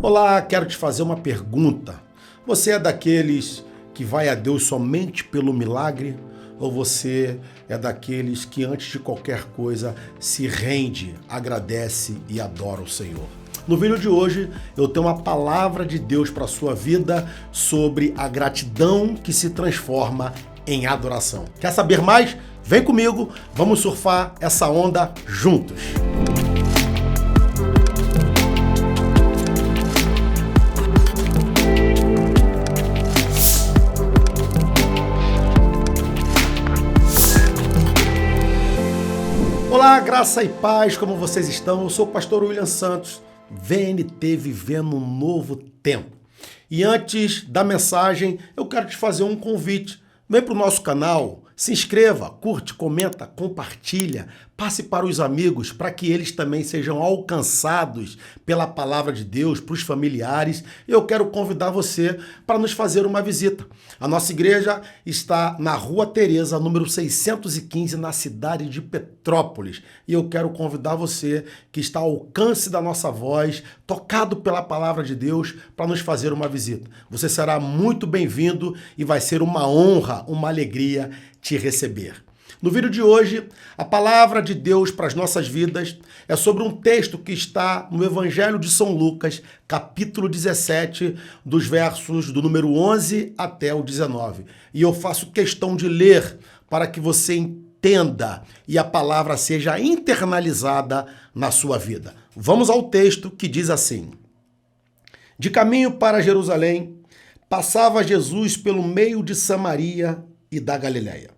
Olá, quero te fazer uma pergunta. Você é daqueles que vai a Deus somente pelo milagre? Ou você é daqueles que antes de qualquer coisa se rende, agradece e adora o Senhor? No vídeo de hoje eu tenho uma palavra de Deus para a sua vida sobre a gratidão que se transforma em adoração. Quer saber mais? Vem comigo, vamos surfar essa onda juntos. Olá, graça e paz, como vocês estão? Eu sou o pastor William Santos, VNT Vivendo um Novo Tempo. E antes da mensagem, eu quero te fazer um convite. Vem para o nosso canal, se inscreva, curte, comenta, compartilha, passe para os amigos para que eles também sejam alcançados pela palavra de Deus, para os familiares. Eu quero convidar você para nos fazer uma visita. A nossa igreja está na Rua Tereza, número 615, na cidade de Petrópolis. E eu quero convidar você que está ao alcance da nossa voz, tocado pela palavra de Deus, para nos fazer uma visita. Você será muito bem-vindo e vai ser uma honra, uma alegria te receber. No vídeo de hoje, a palavra de Deus para as nossas vidas é sobre um texto que está no Evangelho de São Lucas, capítulo 17, dos versos do número 11 até o 19. E eu faço questão de ler para que você entenda e a palavra seja internalizada na sua vida. Vamos ao texto que diz assim: De caminho para Jerusalém, passava Jesus pelo meio de Samaria e da Galileia.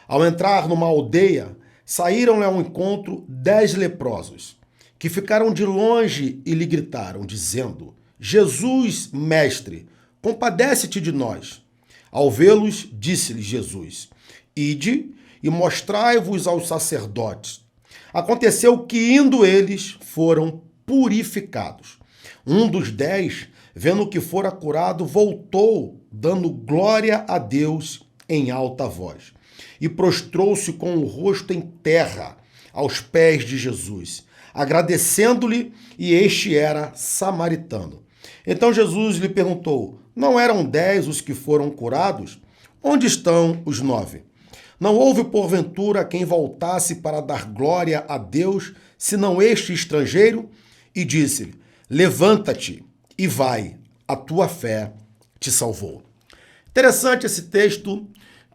Ao entrar numa aldeia, saíram-lhe ao encontro 10 leprosos, que ficaram de longe e lhe gritaram, dizendo: Jesus, mestre, compadece-te de nós. Ao vê-los, disse-lhe Jesus: Ide e mostrai-vos aos sacerdotes. Aconteceu que, indo eles, foram purificados. Um dos 10, vendo que fora curado, voltou, dando glória a Deus em alta voz. E prostrou-se com o rosto em terra aos pés de Jesus, agradecendo-lhe, e este era samaritano. Então Jesus lhe perguntou: Não eram 10 os que foram curados? Onde estão os 9? Não houve porventura quem voltasse para dar glória a Deus, senão este estrangeiro? E disse-lhe: Levanta-te e vai, a tua fé te salvou. Interessante esse texto,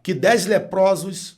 que 10 leprosos,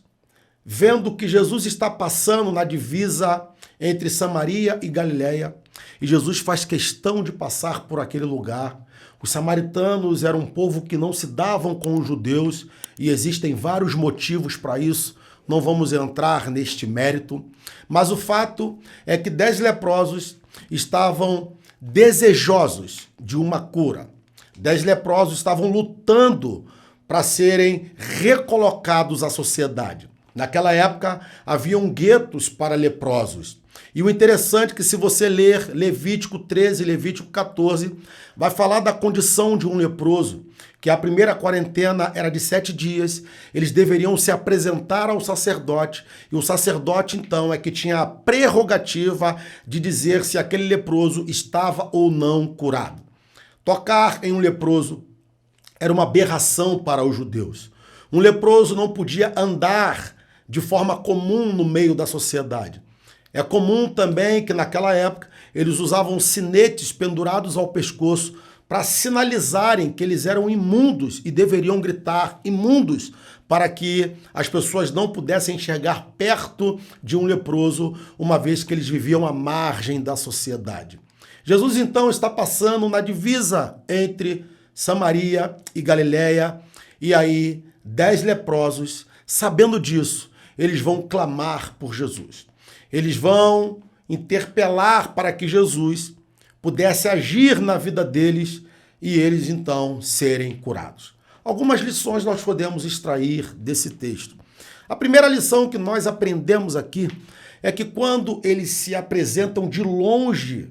vendo que Jesus está passando na divisa entre Samaria e Galileia, e Jesus faz questão de passar por aquele lugar. Os samaritanos eram um povo que não se davam com os judeus, e existem vários motivos para isso, não vamos entrar neste mérito, mas o fato é que 10 leprosos estavam desejosos de uma cura. 10 leprosos estavam lutando para serem recolocados à sociedade. Naquela época, haviam guetos para leprosos. E o interessante é que, se você ler Levítico 13 e Levítico 14, vai falar da condição de um leproso, que a primeira quarentena era de 7 dias, eles deveriam se apresentar ao sacerdote, e o sacerdote, então, é que tinha a prerrogativa de dizer se aquele leproso estava ou não curado. Tocar em um leproso era uma aberração para os judeus. Um leproso não podia andar de forma comum no meio da sociedade. É comum também que naquela época eles usavam sinetes pendurados ao pescoço para sinalizarem que eles eram imundos e deveriam gritar imundos para que as pessoas não pudessem chegar perto de um leproso, uma vez que eles viviam à margem da sociedade. Jesus então está passando na divisa entre Samaria e Galileia, e aí 10 leprosos, sabendo disso, eles vão clamar por Jesus. Eles vão interpelar para que Jesus pudesse agir na vida deles e eles então serem curados. Algumas lições nós podemos extrair desse texto. A primeira lição que nós aprendemos aqui é que quando eles se apresentam de longe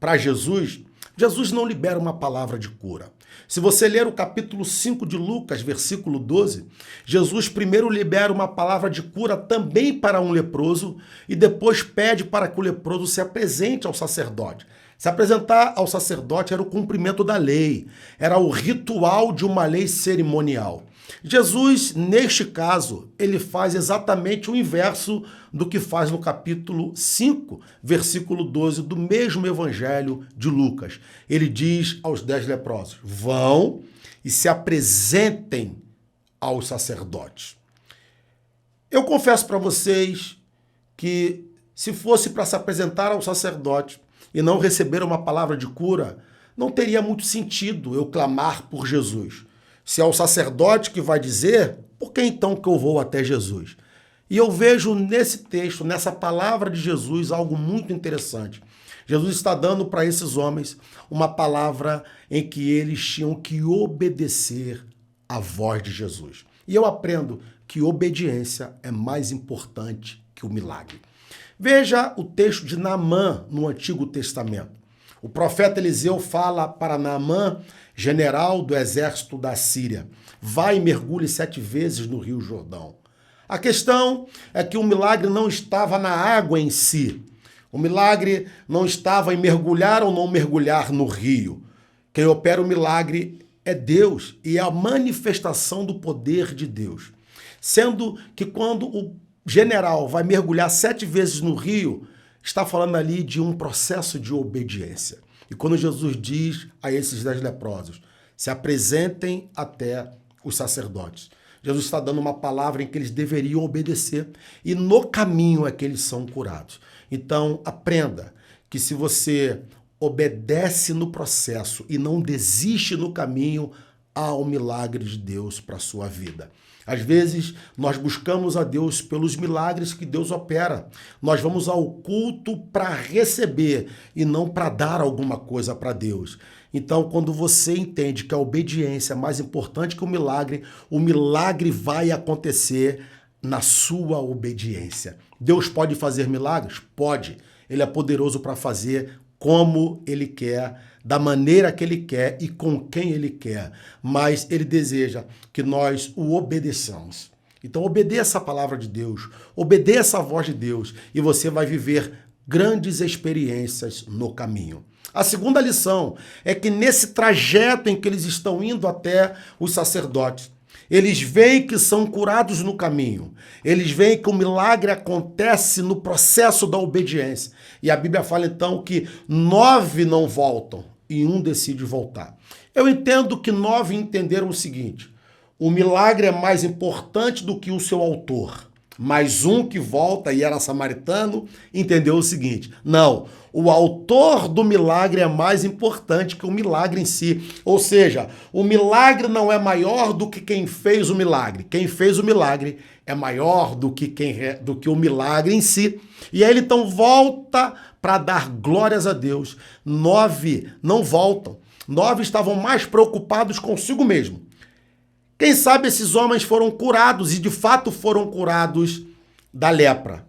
para Jesus, Jesus não libera uma palavra de cura. Se você ler o capítulo 5 de Lucas, versículo 12, Jesus primeiro libera uma palavra de cura também para um leproso e depois pede para que o leproso se apresente ao sacerdote. Se apresentar ao sacerdote era o cumprimento da lei, era o ritual de uma lei cerimonial. Jesus, neste caso, ele faz exatamente o inverso do que faz no capítulo 5, versículo 12 do mesmo evangelho de Lucas. Ele diz aos 10 leprosos: vão e se apresentem aos sacerdotes. Eu confesso para vocês que se fosse para se apresentar ao sacerdote e não receber uma palavra de cura, não teria muito sentido eu clamar por Jesus. Se é o sacerdote que vai dizer, por que então que eu vou até Jesus? E eu vejo nesse texto, nessa palavra de Jesus, algo muito interessante. Jesus está dando para esses homens uma palavra em que eles tinham que obedecer à voz de Jesus. E eu aprendo que obediência é mais importante que o milagre. Veja o texto de Naamã no Antigo Testamento. O profeta Eliseu fala para Naamã, general do exército da Síria: vai e mergulhe 7 vezes no Rio Jordão. A questão é que o milagre não estava na água em si. O milagre não estava em mergulhar ou não mergulhar no rio. Quem opera o milagre é Deus e é a manifestação do poder de Deus. Sendo que quando o general vai mergulhar 7 vezes no rio, está falando ali de um processo de obediência. E quando Jesus diz a esses 10 leprosos: se apresentem até os sacerdotes, Jesus está dando uma palavra em que eles deveriam obedecer, e no caminho é que eles são curados. Então, aprenda que se você obedece no processo e não desiste no caminho, há um milagre de Deus para a sua vida. Às vezes, nós buscamos a Deus pelos milagres que Deus opera. Nós vamos ao culto para receber e não para dar alguma coisa para Deus. Então, quando você entende que a obediência é mais importante que o milagre vai acontecer na sua obediência. Deus pode fazer milagres? Pode. Ele é poderoso para fazer como Ele quer, da maneira que Ele quer e com quem Ele quer. Mas Ele deseja que nós o obedeçamos. Então obedeça a palavra de Deus, obedeça a voz de Deus e você vai viver grandes experiências no caminho. A segunda lição é que nesse trajeto em que eles estão indo até os sacerdotes, eles veem que são curados no caminho. Eles veem que o milagre acontece no processo da obediência. E a Bíblia fala então que 9 não voltam e 1 decide voltar. Eu entendo que 9 entenderam o seguinte: o milagre é mais importante do que o seu autor. Mas um que volta e era samaritano entendeu o seguinte: não, o autor do milagre é mais importante que o milagre em si. Ou seja, o milagre não é maior do que quem fez o milagre. Quem fez o milagre é maior do que o milagre em si. E aí ele então volta para dar glórias a Deus. 9 não voltam. 9 estavam mais preocupados consigo mesmo. Quem sabe esses homens foram curados e de fato foram curados da lepra.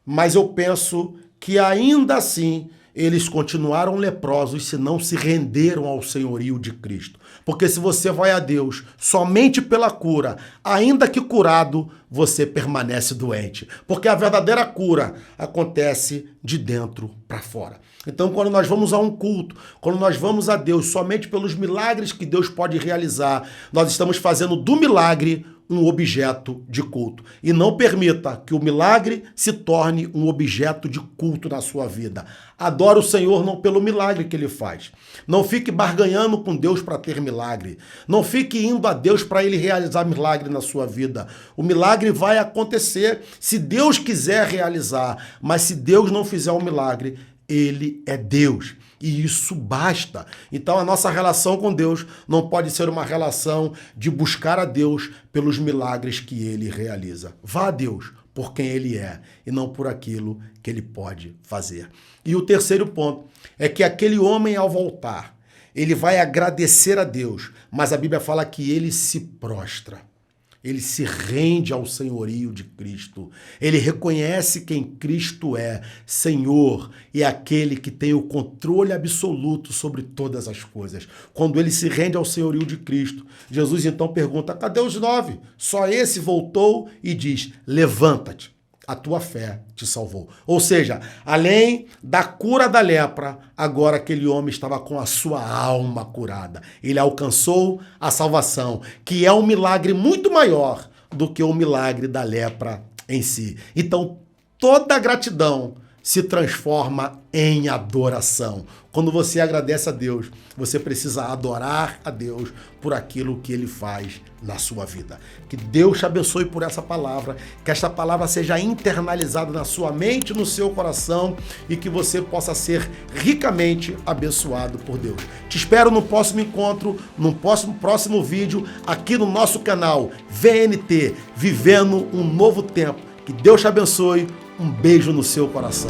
Mas eu penso que ainda assim eles continuaram leprosos se não se renderam ao senhorio de Cristo. Porque se você vai a Deus somente pela cura, ainda que curado, você permanece doente. Porque a verdadeira cura acontece de dentro para fora. Então, quando nós vamos a um culto, quando nós vamos a Deus somente pelos milagres que Deus pode realizar, nós estamos fazendo do milagre um objeto de culto. E não permita que o milagre se torne um objeto de culto na sua vida. Adore o Senhor não pelo milagre que Ele faz. Não fique barganhando com Deus para ter milagre. Não fique indo a Deus para Ele realizar milagre na sua vida. O milagre vai acontecer se Deus quiser realizar. Mas se Deus não fizer um milagre, Ele é Deus. E isso basta. Então a nossa relação com Deus não pode ser uma relação de buscar a Deus pelos milagres que Ele realiza. Vá a Deus por quem Ele é e não por aquilo que Ele pode fazer. E o terceiro ponto é que aquele homem, ao voltar, ele vai agradecer a Deus, mas a Bíblia fala que ele se prostra. Ele se rende ao senhorio de Cristo. Ele reconhece quem Cristo é, Senhor, e é aquele que tem o controle absoluto sobre todas as coisas. Quando ele se rende ao senhorio de Cristo, Jesus então pergunta: cadê os 9? Só esse voltou e diz: levanta-te, a tua fé te salvou. Ou seja, além da cura da lepra, agora aquele homem estava com a sua alma curada. Ele alcançou a salvação, que é um milagre muito maior do que o milagre da lepra em si. Então, toda gratidão se transforma em adoração. Quando você agradece a Deus, você precisa adorar a Deus por aquilo que Ele faz na sua vida. Que Deus te abençoe por essa palavra, que esta palavra seja internalizada na sua mente, no seu coração e que você possa ser ricamente abençoado por Deus. Te espero no próximo encontro, no próximo vídeo aqui no nosso canal VNT, Vivendo um Novo Tempo. Que Deus te abençoe. Um beijo no seu coração.